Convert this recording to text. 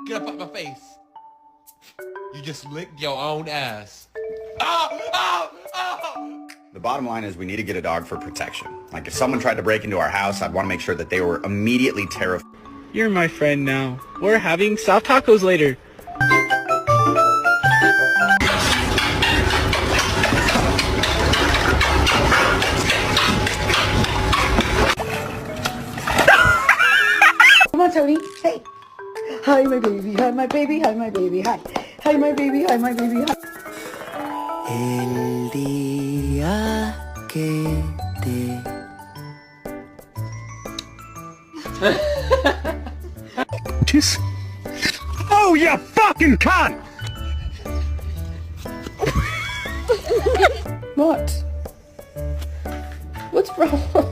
Get up out my face. You just licked your own ass. Oh! Oh! Oh! The bottom line is we need to get a dog for protection. Like if someone tried to break into our house, I'd want to make sure that they were immediately terrified. You're my friend now. We're having soft tacos later. Come on, Tony. Hey. Hi, my baby. Hi, my baby. Hi, my baby. Hi. Hi, my baby. Hi, my baby. Hi. El día que te... Just... Oh, you fucking cunt! What? What's wrong?